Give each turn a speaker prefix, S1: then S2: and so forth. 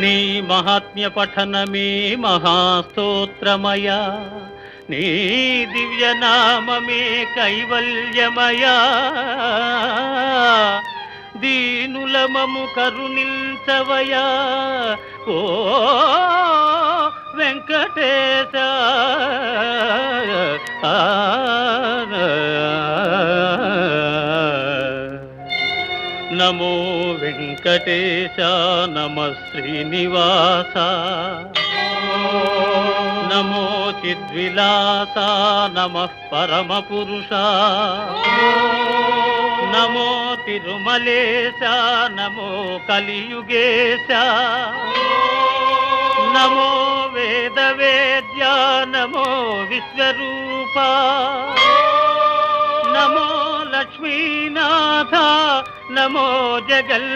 S1: నీ మహాత్మ్య పఠనమే మహాస్తోత్రమయా, నీ దివ్యనామమే కైవల్యమయా. దీనులమము కరుణించవయా ఓ వెంకటేశ. నమో వెంకటేశ, నమ శ్రీనివాస, నమో చిద్విలాస, నమ పరమపురుష, నమో తిరుమలేశ, నమో కలియుగేశ, నమో వేదవేద్య, నమో విశ్వరూప, నమో లక్ష్మీనాథ, నమో జగల్